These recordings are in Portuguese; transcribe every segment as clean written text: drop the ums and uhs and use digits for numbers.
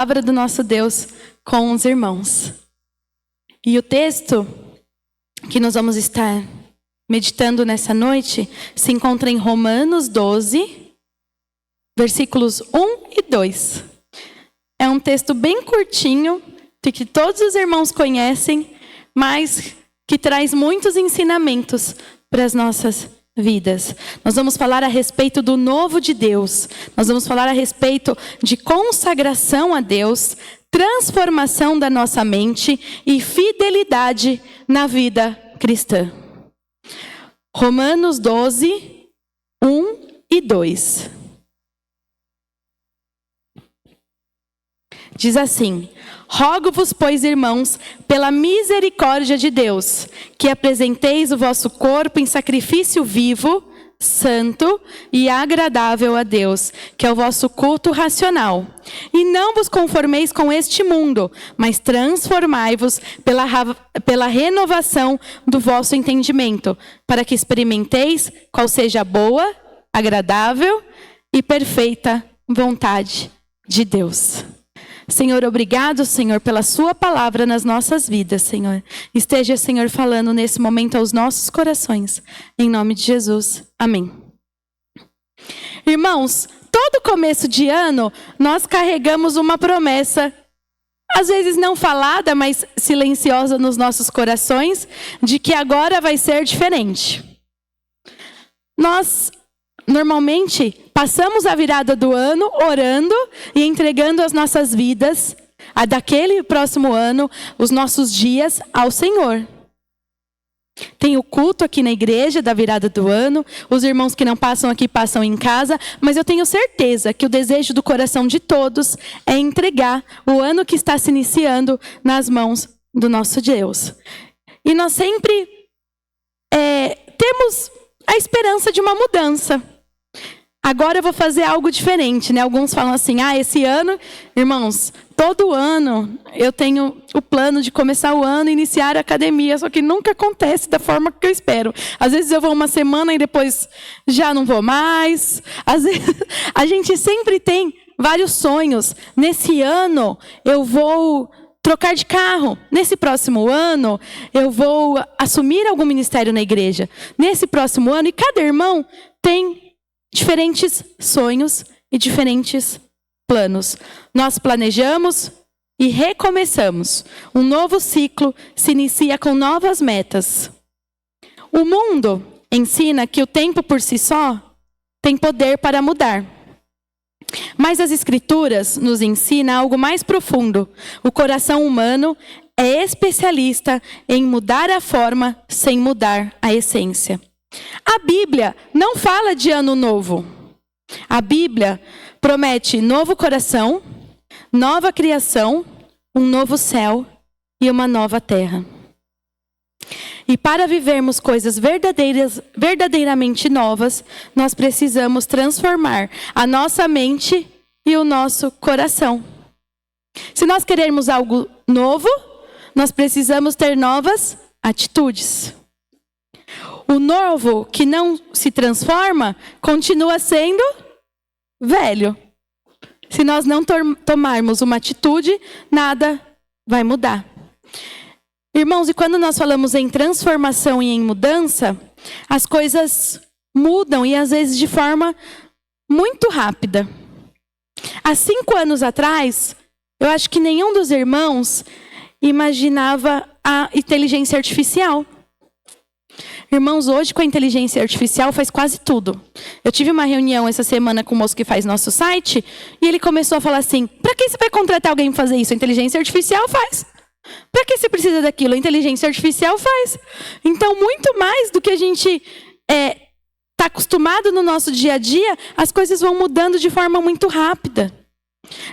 palavra do nosso Deus com os irmãos. E o texto que nós vamos estar meditando nessa noite se encontra em Romanos 12, versículos 1 e 2. É um texto bem curtinho, que todos os irmãos conhecem, mas que traz muitos ensinamentos para as nossas vidas. Nós vamos falar a respeito do novo de Deus. Nós vamos falar a respeito de consagração a Deus, transformação da nossa mente e fidelidade na vida cristã. Romanos 12, 1 e 2. Diz assim: rogo-vos, pois, irmãos, pela misericórdia de Deus, que apresenteis o vosso corpo em sacrifício vivo, santo e agradável a Deus, que é o vosso culto racional. E não vos conformeis com este mundo, mas transformai-vos pela renovação do vosso entendimento, para que experimenteis qual seja a boa, agradável e perfeita vontade de Deus. Senhor, obrigado, Senhor, pela sua palavra nas nossas vidas, Senhor. Esteja, Senhor, falando nesse momento aos nossos corações. Em nome de Jesus. Amém. Irmãos, todo começo de ano, nós carregamos uma promessa, às vezes não falada, mas silenciosa nos nossos corações, de que agora vai ser diferente. Nós normalmente passamos a virada do ano orando e entregando as nossas vidas, a daquele próximo ano, os nossos dias ao Senhor. Tem o culto aqui na igreja da virada do ano, os irmãos que não passam aqui passam em casa, mas eu tenho certeza que o desejo do coração de todos é entregar o ano que está se iniciando nas mãos do nosso Deus. E nós sempre temos a esperança de uma mudança. Agora eu vou fazer algo diferente, né? Alguns falam assim, esse ano, irmãos, todo ano eu tenho o plano de começar o ano e iniciar a academia, só que nunca acontece da forma que eu espero. Às vezes eu vou uma semana e depois já não vou mais. Às vezes, a gente sempre tem vários sonhos. Nesse ano eu vou trocar de carro. Nesse próximo ano eu vou assumir algum ministério na igreja. Nesse próximo ano, e cada irmão tem diferentes sonhos e diferentes planos. Nós planejamos e recomeçamos. Um novo ciclo se inicia com novas metas. O mundo ensina que o tempo por si só tem poder para mudar. Mas as Escrituras nos ensinam algo mais profundo. O coração humano é especialista em mudar a forma sem mudar a essência. A Bíblia não fala de ano novo. A Bíblia promete novo coração, nova criação, um novo céu e uma nova terra. E para vivermos coisas verdadeiramente novas, nós precisamos transformar a nossa mente e o nosso coração. Se nós queremos algo novo, nós precisamos ter novas atitudes. O novo que não se transforma continua sendo velho. Se nós não tomarmos uma atitude, nada vai mudar. Irmãos, e quando nós falamos em transformação e em mudança, as coisas mudam e às vezes de forma muito rápida. Há 5 anos atrás, eu acho que nenhum dos irmãos imaginava a inteligência artificial. Irmãos, hoje com a inteligência artificial faz quase tudo. Eu tive uma reunião essa semana com o moço que faz nosso site, e ele começou a falar assim, para que você vai contratar alguém para fazer isso? A inteligência artificial faz. Para que você precisa daquilo? A inteligência artificial faz. Então, muito mais do que a gente está acostumado no nosso dia a dia, as coisas vão mudando de forma muito rápida.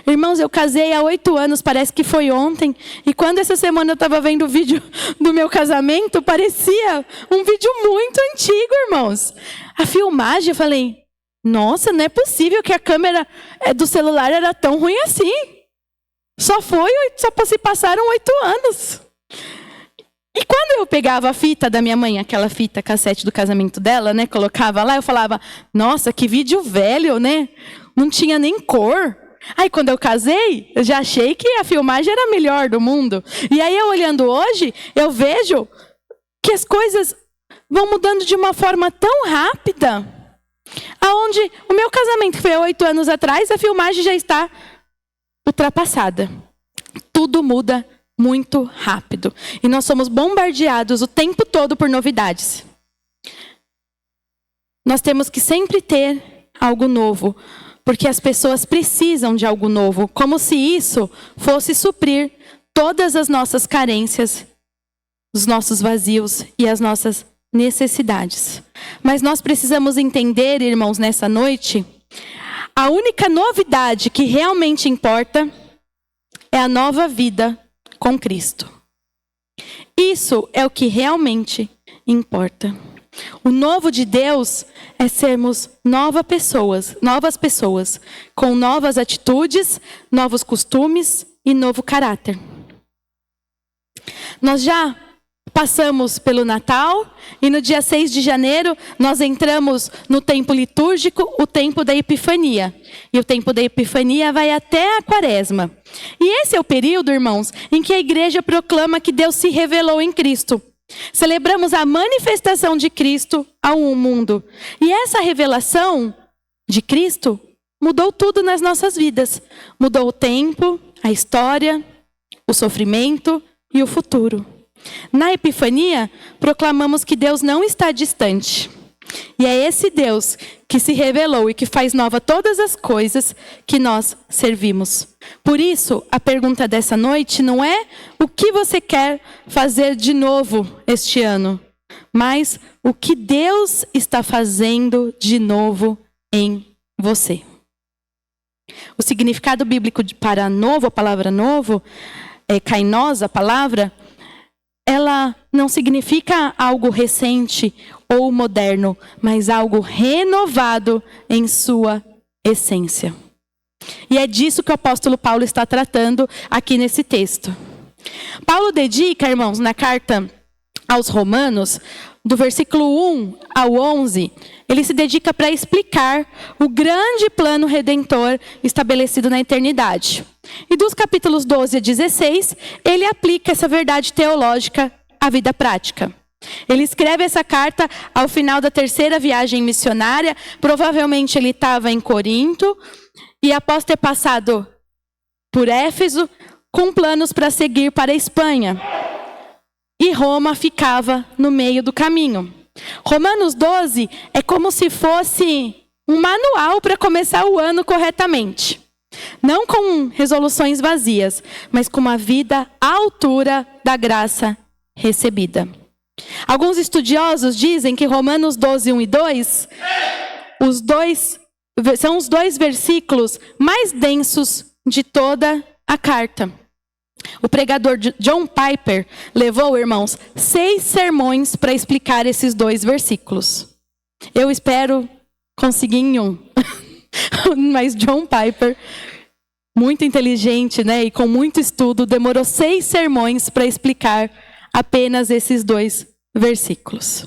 Irmãos, eu casei há 8 anos, parece que foi ontem. E quando essa semana eu estava vendo o vídeo do meu casamento, parecia um vídeo muito antigo, irmãos. A filmagem, eu falei, nossa, não é possível que a câmera do celular era tão ruim assim. Só se passaram 8 anos. E quando eu pegava a fita da minha mãe, aquela fita cassete do casamento dela, né, colocava lá, eu falava, nossa, que vídeo velho, né? Não tinha nem cor. Aí quando eu casei, eu já achei que a filmagem era a melhor do mundo. E aí eu olhando hoje, eu vejo que as coisas vão mudando de uma forma tão rápida, aonde o meu casamento que foi há 8 anos atrás, a filmagem já está ultrapassada. Tudo muda muito rápido. E nós somos bombardeados o tempo todo por novidades. Nós temos que sempre ter algo novo, porque as pessoas precisam de algo novo, como se isso fosse suprir todas as nossas carências, os nossos vazios e as nossas necessidades. Mas nós precisamos entender, irmãos, nessa noite, a única novidade que realmente importa é a nova vida com Cristo. Isso é o que realmente importa. O novo de Deus é sermos novas pessoas, com novas atitudes, novos costumes e novo caráter. Nós já passamos pelo Natal e no dia 6 de janeiro nós entramos no tempo litúrgico, o tempo da Epifania. E o tempo da Epifania vai até a Quaresma. E esse é o período, irmãos, em que a igreja proclama que Deus se revelou em Cristo. Celebramos a manifestação de Cristo ao mundo. E essa revelação de Cristo mudou tudo nas nossas vidas. Mudou o tempo, a história, o sofrimento e o futuro. Na Epifania, proclamamos que Deus não está distante. E é esse Deus que se revelou e que faz nova todas as coisas que nós servimos. Por isso, a pergunta dessa noite não é o que você quer fazer de novo este ano, mas o que Deus está fazendo de novo em você. O significado bíblico para novo, a palavra novo, kainos, a palavra, ela não significa algo recente ou moderno, mas algo renovado em sua essência. E é disso que o apóstolo Paulo está tratando aqui nesse texto. Paulo dedica, irmãos, na carta aos Romanos, do versículo 1 ao 11, ele se dedica para explicar o grande plano redentor estabelecido na eternidade. E dos capítulos 12 a 16, ele aplica essa verdade teológica à vida prática. Ele escreve essa carta ao final da 3ª viagem missionária. Provavelmente ele estava em Corinto e após ter passado por Éfeso, com planos para seguir para a Espanha. E Roma ficava no meio do caminho. Romanos 12 é como se fosse um manual para começar o ano corretamente. Não com resoluções vazias, mas com uma vida à altura da graça recebida. Alguns estudiosos dizem que Romanos 12, 1 e 2, são os 2 versículos mais densos de toda a carta. O pregador John Piper levou, irmãos, 6 sermões para explicar esses 2 versículos. Eu espero conseguir em um. Mas John Piper, muito inteligente, né, e com muito estudo, demorou 6 sermões para explicar apenas esses 2 versículos.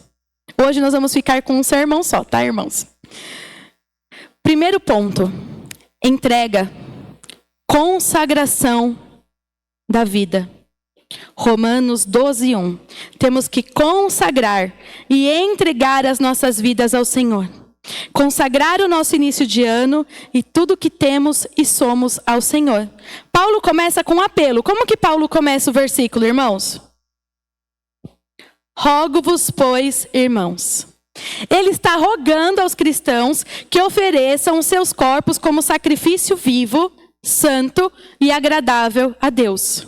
Hoje nós vamos ficar com um sermão só, tá, irmãos? Primeiro ponto, entrega, consagração da vida. Romanos 12, 1. Temos que consagrar e entregar as nossas vidas ao Senhor. Consagrar o nosso início de ano e tudo que temos e somos ao Senhor. Paulo começa com um apelo. Como que Paulo começa o versículo, irmãos? Rogo-vos, pois, irmãos. Ele está rogando aos cristãos que ofereçam os seus corpos como sacrifício vivo, santo e agradável a Deus.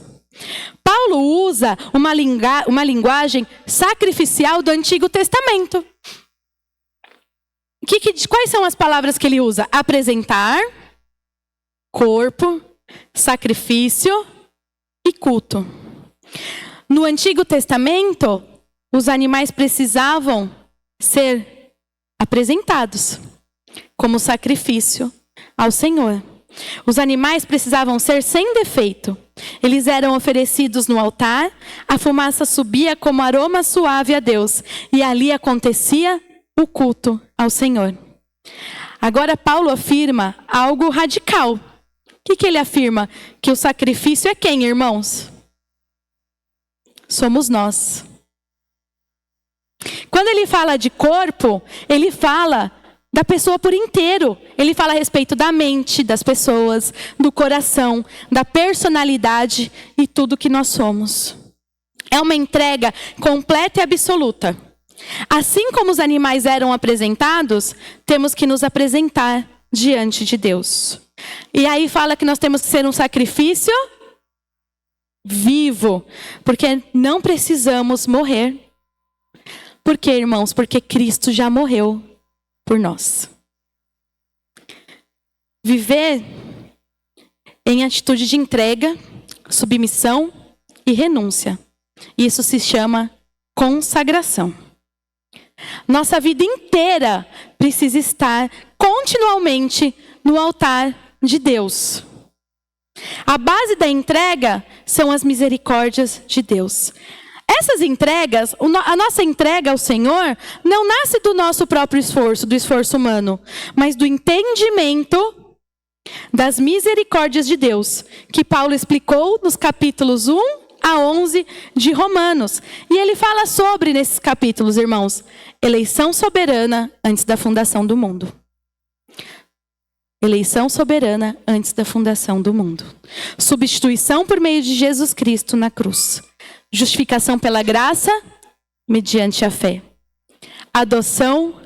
Paulo usa uma linguagem sacrificial do Antigo Testamento. Quais são as palavras que ele usa? Apresentar, corpo, sacrifício e culto. No Antigo Testamento, os animais precisavam ser apresentados como sacrifício ao Senhor. Os animais precisavam ser sem defeito. Eles eram oferecidos no altar, a fumaça subia como aroma suave a Deus, e ali acontecia o culto ao Senhor. Agora Paulo afirma algo radical. O que ele afirma? Que o sacrifício é quem, irmãos? Somos nós. Quando ele fala de corpo, ele fala da pessoa por inteiro. Ele fala a respeito da mente das pessoas, do coração, da personalidade e tudo que nós somos. É uma entrega completa e absoluta. Assim como os animais eram apresentados, temos que nos apresentar diante de Deus. E aí fala que nós temos que ser um sacrifício vivo, porque não precisamos morrer. Por quê, irmãos? Porque Cristo já morreu por nós. Viver em atitude de entrega, submissão e renúncia. Isso se chama consagração. Nossa vida inteira precisa estar continuamente no altar de Deus. A base da entrega são as misericórdias de Deus. Essas entregas, a nossa entrega ao Senhor, não nasce do nosso próprio esforço, do esforço humano, mas do entendimento das misericórdias de Deus, que Paulo explicou nos capítulos 1 a 11 de Romanos. E ele fala sobre, nesses capítulos, irmãos, eleição soberana antes da fundação do mundo. Eleição soberana antes da fundação do mundo. Substituição por meio de Jesus Cristo na cruz. Justificação pela graça, mediante a fé. Adoção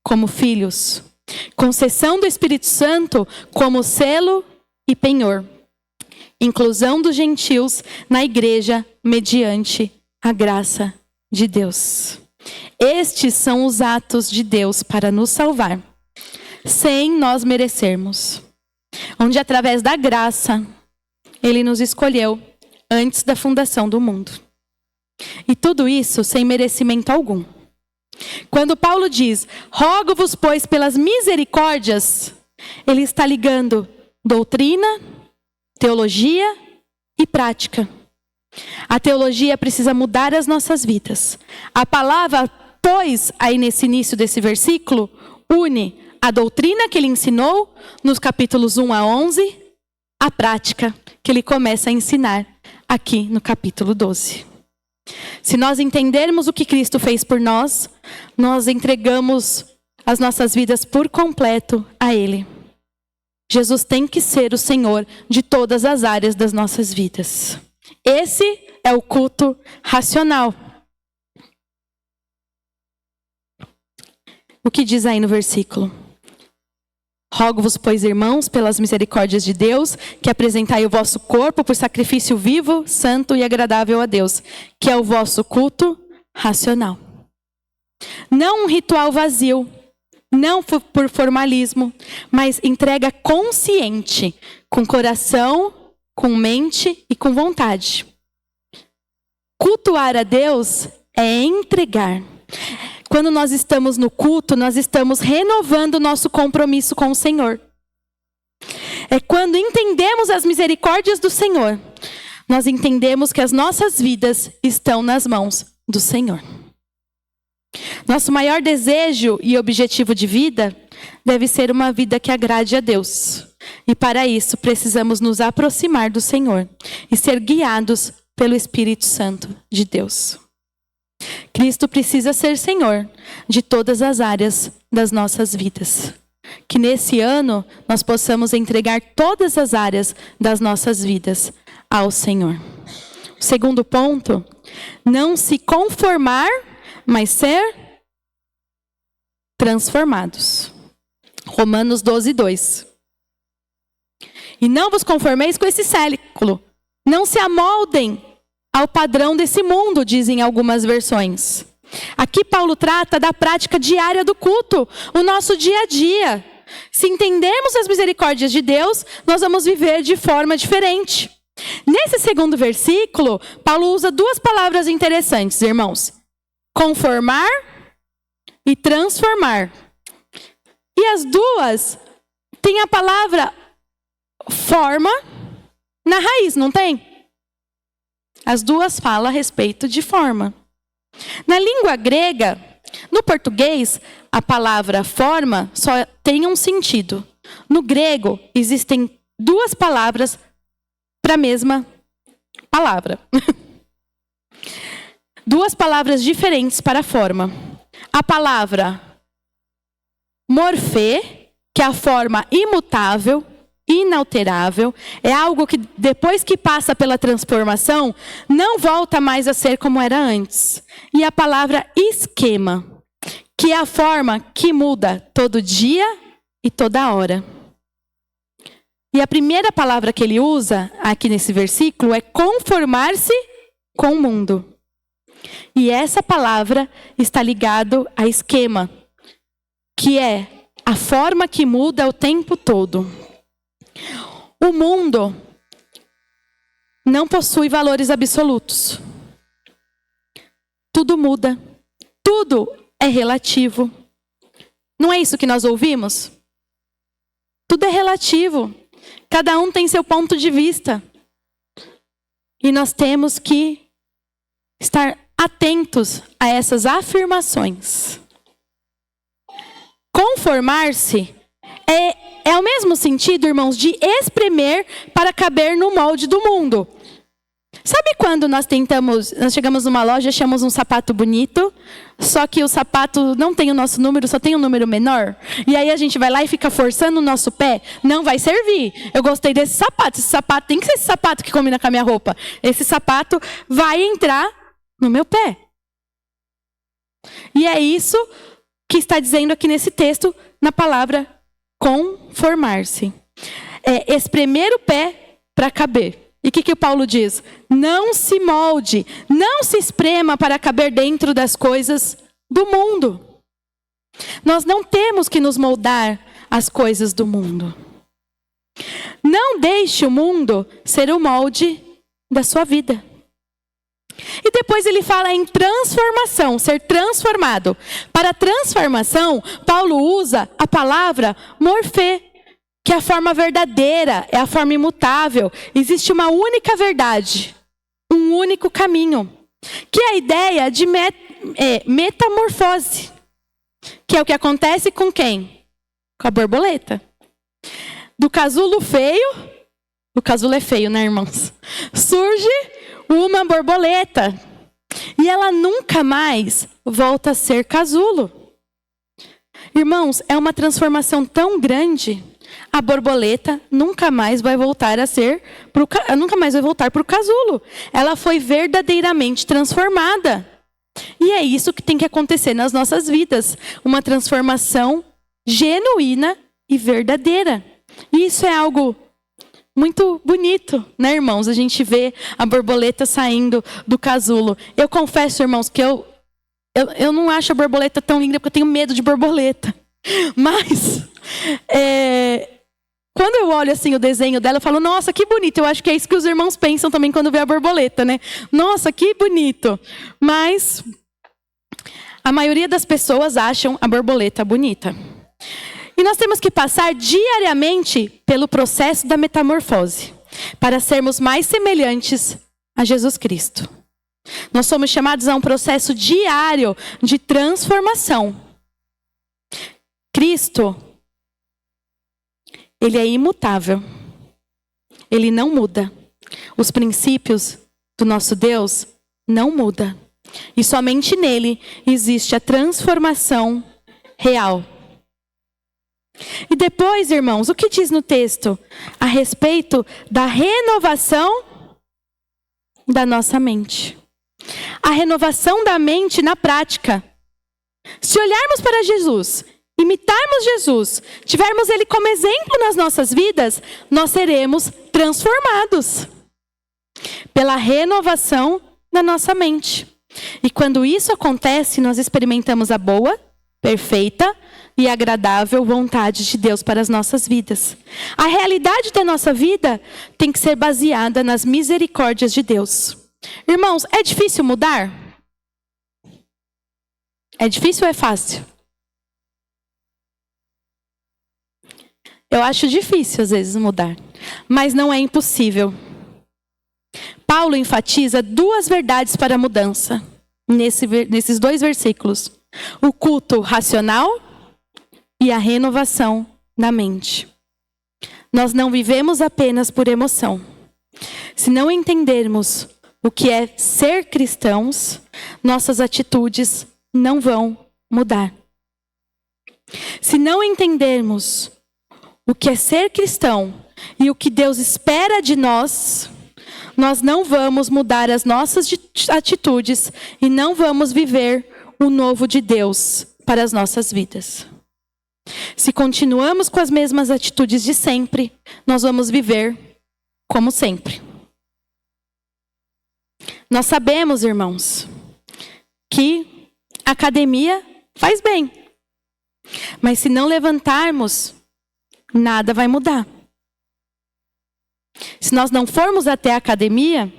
como filhos. Concessão do Espírito Santo como selo e penhor. Inclusão dos gentios na igreja mediante a graça de Deus. Estes são os atos de Deus para nos salvar, sem nós merecermos. Onde através da graça, Ele nos escolheu antes da fundação do mundo. E tudo isso sem merecimento algum. Quando Paulo diz, rogo-vos, pois, pelas misericórdias, ele está ligando doutrina, teologia e prática. A teologia precisa mudar as nossas vidas. A palavra, pois, aí nesse início desse versículo, une a doutrina que ele ensinou nos capítulos 1 a 11, a prática que ele começa a ensinar aqui no capítulo 12. Se nós entendermos o que Cristo fez por nós, nós entregamos as nossas vidas por completo a Ele. Jesus tem que ser o Senhor de todas as áreas das nossas vidas. Esse é o culto racional. O que diz aí no versículo? Rogo-vos, pois, irmãos, pelas misericórdias de Deus, que apresentai o vosso corpo por sacrifício vivo, santo e agradável a Deus, que é o vosso culto racional. Não um ritual vazio, não por formalismo, mas entrega consciente, com coração, com mente e com vontade. Cultuar a Deus é entregar. Quando nós estamos no culto, nós estamos renovando o nosso compromisso com o Senhor. É quando entendemos as misericórdias do Senhor, nós entendemos que as nossas vidas estão nas mãos do Senhor. Nosso maior desejo e objetivo de vida deve ser uma vida que agrade a Deus. E para isso precisamos nos aproximar do Senhor e ser guiados pelo Espírito Santo de Deus. Cristo precisa ser Senhor de todas as áreas das nossas vidas. Que nesse ano nós possamos entregar todas as áreas das nossas vidas ao Senhor. O segundo ponto, não se conformar, mas ser transformados. Romanos 12, 2. E não vos conformeis com esse século. Não se amoldem ao padrão desse mundo, dizem algumas versões. Aqui Paulo trata da prática diária do culto, o nosso dia a dia. Se entendermos as misericórdias de Deus, nós vamos viver de forma diferente. Nesse segundo versículo, Paulo usa duas palavras interessantes, irmãos. Conformar e transformar. E as duas têm a palavra forma na raiz, não tem? As duas falam a respeito de forma. Na língua grega, no português, a palavra forma só tem um sentido. No grego, existem duas palavras para a mesma palavra. Duas palavras diferentes para a forma. A palavra morfê, que é a forma imutável, inalterável, é algo que depois que passa pela transformação, não volta mais a ser como era antes. E a palavra esquema, que é a forma que muda todo dia e toda hora. E a primeira palavra que ele usa aqui nesse versículo é conformar-se com o mundo. E essa palavra está ligado a esquema, que é a forma que muda o tempo todo. O mundo não possui valores absolutos. Tudo muda. Tudo é relativo. Não é isso que nós ouvimos? Tudo é relativo. Cada um tem seu ponto de vista. E nós temos que estar atentos a essas afirmações. Conformar-se é o mesmo sentido, irmãos, de espremer para caber no molde do mundo. Sabe quando nós chegamos numa loja, achamos um sapato bonito, só que o sapato não tem o nosso número, só tem um número menor? E aí a gente vai lá e fica forçando o nosso pé? Não vai servir. Eu gostei desse sapato. Esse sapato tem que ser esse sapato que combina com a minha roupa. Esse sapato vai entrar no meu pé. E é isso que está dizendo aqui nesse texto, na palavra conformar-se. É espremer o pé para caber. E o que o Paulo diz? Não se molde, não se esprema para caber dentro das coisas do mundo. Nós não temos que nos moldar às coisas do mundo. Não deixe o mundo ser o molde da sua vida. E depois ele fala em transformação, ser transformado. Para transformação, Paulo usa a palavra morfê, que é a forma verdadeira, é a forma imutável. Existe uma única verdade, um único caminho, que é a ideia de metamorfose, que é o que acontece com quem? Com a borboleta. Do casulo feio, o casulo é feio, né, irmãos? Surge uma borboleta. E ela nunca mais volta a ser casulo. Irmãos, é uma transformação tão grande. A borboleta nunca mais vai voltar para o casulo. Ela foi verdadeiramente transformada. E é isso que tem que acontecer nas nossas vidas. Uma transformação genuína e verdadeira. E isso é algo muito bonito, né, irmãos? A gente vê a borboleta saindo do casulo. Eu confesso, irmãos, que eu não acho a borboleta tão linda porque eu tenho medo de borboleta. Mas, quando eu olho assim o desenho dela, eu falo, nossa, que bonito. Eu acho que é isso que os irmãos pensam também quando vê a borboleta, né? Nossa, que bonito. Mas a maioria das pessoas acham a borboleta bonita. E nós temos que passar diariamente pelo processo da metamorfose, para sermos mais semelhantes a Jesus Cristo. Nós somos chamados a um processo diário de transformação. Cristo, ele é imutável. Ele não muda. Os princípios do nosso Deus não mudam. E somente nele existe a transformação real. E depois, irmãos, o que diz no texto? A respeito da renovação da nossa mente. A renovação da mente na prática. Se olharmos para Jesus, imitarmos Jesus, tivermos Ele como exemplo nas nossas vidas, nós seremos transformados pela renovação da nossa mente. E quando isso acontece, nós experimentamos a boa, perfeita e agradável vontade de Deus para as nossas vidas. A realidade da nossa vida tem que ser baseada nas misericórdias de Deus. Irmãos, é difícil mudar? É difícil ou é fácil? Eu acho difícil às vezes mudar, mas não é impossível. Paulo enfatiza duas verdades para a mudança nesses dois versículos: o culto racional e a renovação da mente. nós não vivemos apenas por emoção. Se não entendermos o que é ser cristãos, nossas atitudes não vão mudar. Se não entendermos o que é ser cristão e o que Deus espera de nós, nós não vamos mudar as nossas atitudes e não vamos viver o novo de Deus para as nossas vidas. Se continuamos com as mesmas atitudes de sempre, nós vamos viver como sempre. Nós sabemos, irmãos, que a academia faz bem. Mas se não levantarmos, nada vai mudar. Se nós não formos até a academia,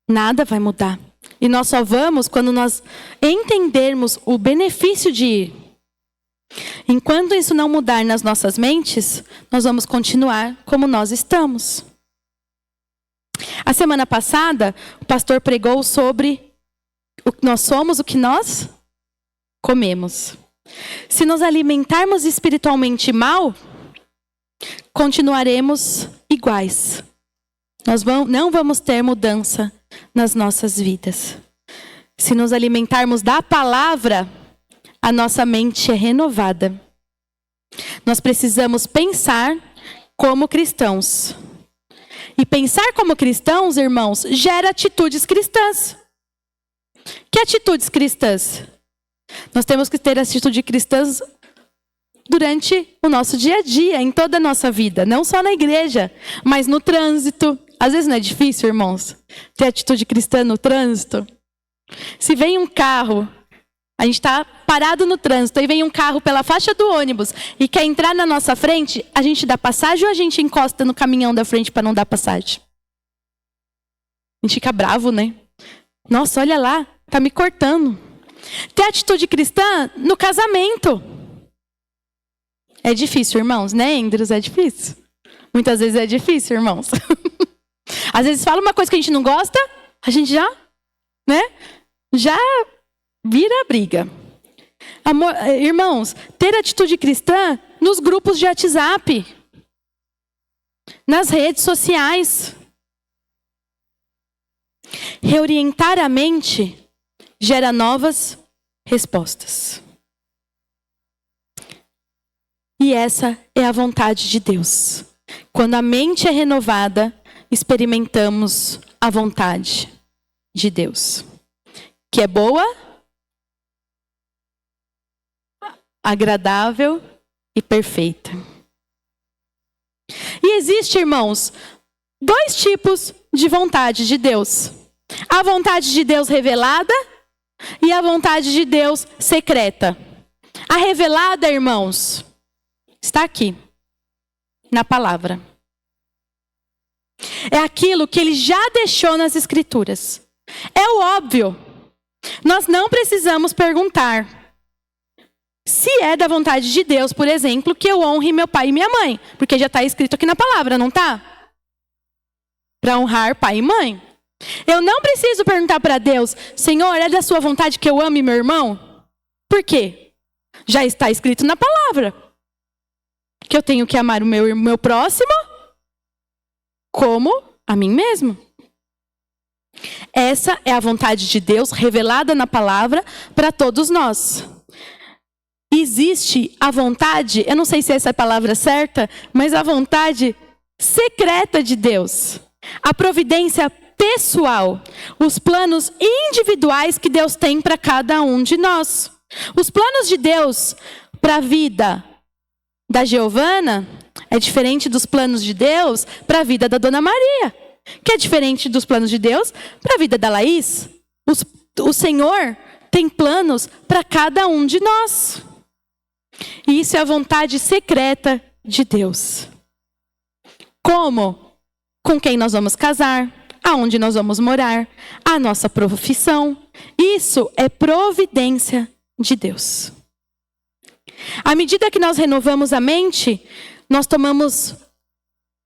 nada vai mudar. E nós só vamos quando nós entendermos o benefício de ir. Enquanto isso não mudar nas nossas mentes, nós vamos continuar como nós estamos. A semana passada, o pastor pregou sobre o que nós somos, o que nós comemos. Se nos alimentarmos espiritualmente mal, continuaremos iguais. Nós não vamos ter mudança nas nossas vidas. Se nos alimentarmos da palavra, a nossa mente é renovada. Nós precisamos pensar como cristãos. E pensar como cristãos, irmãos, gera atitudes cristãs. Que atitudes cristãs? Nós temos que ter atitude cristãs durante o nosso dia a dia, em toda a nossa vida. Não só na igreja, mas no trânsito. Às vezes não é difícil, irmãos, ter atitude cristã no trânsito. Se vem um carro, a gente está parado no trânsito, e vem um carro pela faixa do ônibus e quer entrar na nossa frente, a gente dá passagem ou a gente encosta no caminhão da frente para não dar passagem? A gente fica bravo, né? Nossa, olha lá, tá me cortando. Ter atitude cristã no casamento. É difícil, irmãos, né, Andrews? É difícil. Muitas vezes é difícil, irmãos. Às vezes fala uma coisa que a gente não gosta, a gente já, né? Já vira briga. Amor, irmãos, ter atitude cristã nos grupos de WhatsApp, nas redes sociais. Reorientar a mente gera novas respostas. E essa é a vontade de Deus. Quando a mente é renovada, experimentamos a vontade de Deus, que é boa, agradável e perfeita. E existe, irmãos, dois tipos de vontade de Deus. A vontade de Deus revelada e a vontade de Deus secreta. A revelada, irmãos, está aqui, na palavra. É aquilo que ele já deixou nas Escrituras. É o óbvio. Nós não precisamos perguntar se é da vontade de Deus, por exemplo, que eu honre meu pai e minha mãe. Porque já está escrito aqui na palavra, não está? Para honrar pai e mãe. Eu não preciso perguntar para Deus, Senhor, é da sua vontade que eu ame meu irmão? Por quê? Já está escrito na palavra. Que eu tenho que amar o meu próximo como a mim mesmo. Essa é a vontade de Deus revelada na palavra para todos nós. Existe a vontade, eu não sei se essa é a palavra certa, mas a vontade secreta de Deus. A providência pessoal. Os planos individuais que Deus tem para cada um de nós. Os planos de Deus para a vida da Giovana é diferente dos planos de Deus para a vida da Dona Maria, que é diferente dos planos de Deus para a vida da Laís. O Senhor tem planos para cada um de nós. E isso é a vontade secreta de Deus. Como? Com quem nós vamos casar, aonde nós vamos morar, a nossa profissão. Isso é providência de Deus. À medida que nós renovamos a mente, nós tomamos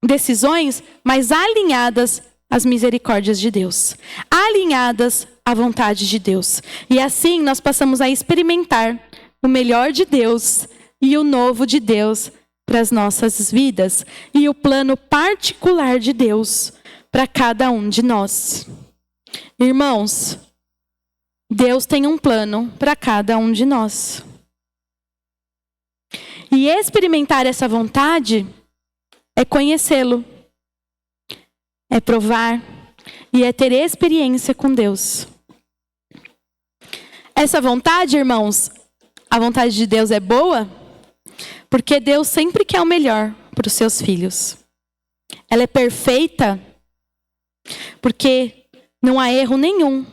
decisões mais alinhadas às misericórdias de Deus, alinhadas à vontade de Deus. E assim nós passamos a experimentar o melhor de Deus e o novo de Deus para as nossas vidas e o plano particular de Deus para cada um de nós. Irmãos, Deus tem um plano para cada um de nós. E experimentar essa vontade é conhecê-lo, é provar e é ter experiência com Deus. Essa vontade, irmãos, a vontade de Deus é boa, porque Deus sempre quer o melhor para os seus filhos. Ela é perfeita, porque não há erro nenhum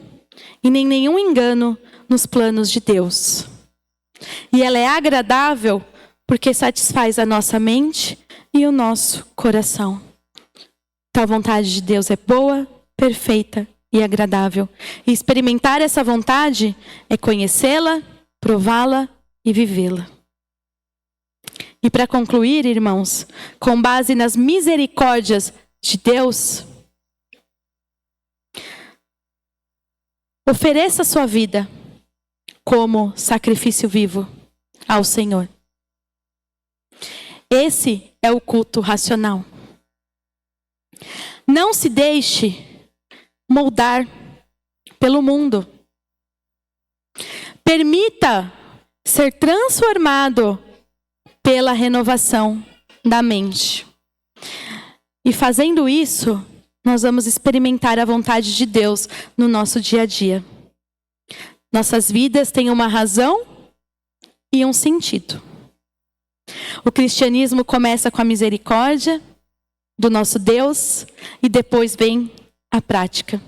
e nem nenhum engano nos planos de Deus. E ela é agradável, porque satisfaz a nossa mente e o nosso coração. Então a vontade de Deus é boa, perfeita e agradável. E experimentar essa vontade é conhecê-la, prová-la e vivê-la. E para concluir, irmãos, com base nas misericórdias de Deus, ofereça sua vida como sacrifício vivo ao Senhor. Esse é o culto racional. Não se deixe moldar pelo mundo. Permita ser transformado pela renovação da mente. E fazendo isso, nós vamos experimentar a vontade de Deus no nosso dia a dia. Nossas vidas têm uma razão e um sentido. O cristianismo começa com a misericórdia do nosso Deus e depois vem a prática.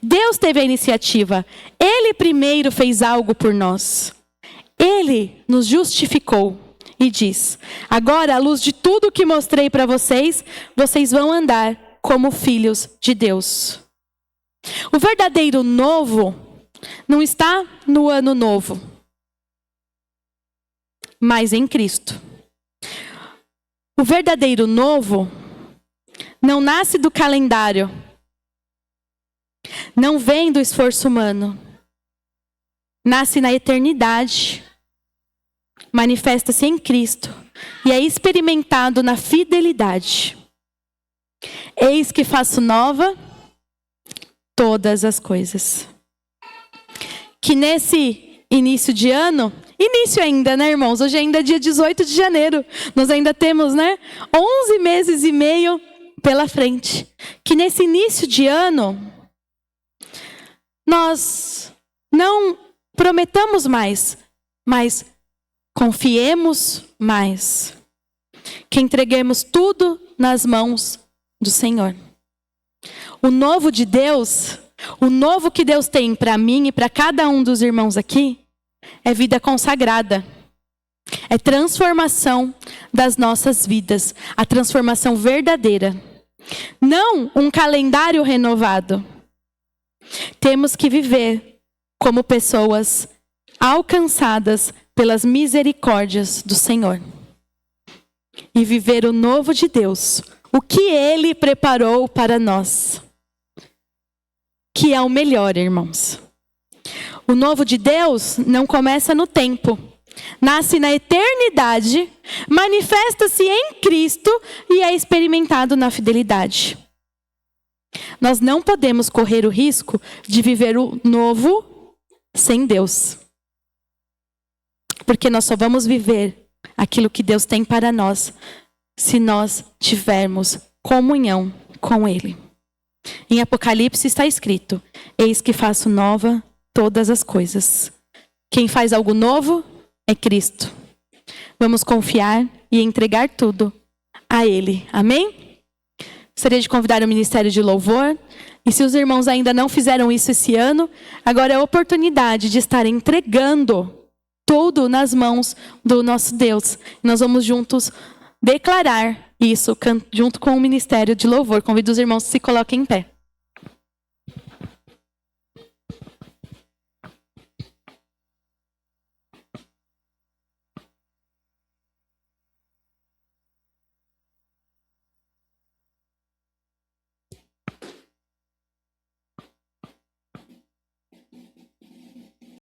Deus teve a iniciativa. Ele primeiro fez algo por nós. Ele nos justificou e diz: agora, à luz de tudo que mostrei para vocês, vocês vão andar como filhos de Deus. O verdadeiro novo não está no ano novo, mas em Cristo. O verdadeiro novo não nasce do calendário, não vem do esforço humano, nasce na eternidade, manifesta-se em Cristo e é experimentado na fidelidade. Eis que faço nova todas as coisas. Que nesse início de ano, início ainda, né, irmãos? Hoje ainda é dia 18 de janeiro. Nós ainda temos, 11 meses e meio pela frente. Que nesse início de ano, nós não prometamos mais, mas confiemos mais. Que entreguemos tudo nas mãos do Senhor. O novo de Deus, o novo que Deus tem para mim e para cada um dos irmãos aqui, é vida consagrada. É transformação das nossas vidas. A transformação verdadeira. Não um calendário renovado. Temos que viver como pessoas alcançadas pelas misericórdias do Senhor. E viver o novo de Deus. O que Ele preparou para nós. Que é o melhor, irmãos. O novo de Deus não começa no tempo. Nasce na eternidade, manifesta-se em Cristo e é experimentado na fidelidade. Nós não podemos correr o risco de viver o novo sem Deus. Porque nós só vamos viver aquilo que Deus tem para nós se nós tivermos comunhão com Ele. Em Apocalipse está escrito: eis que faço nova todas as coisas. Quem faz algo novo é Cristo. Vamos confiar e entregar tudo a Ele. Amém? Gostaria de convidar o Ministério de Louvor. E se os irmãos ainda não fizeram isso esse ano, agora é a oportunidade de estar entregando tudo nas mãos do nosso Deus. Nós vamos juntos declarar isso junto com o Ministério de Louvor. Convido os irmãos que se coloquem em pé.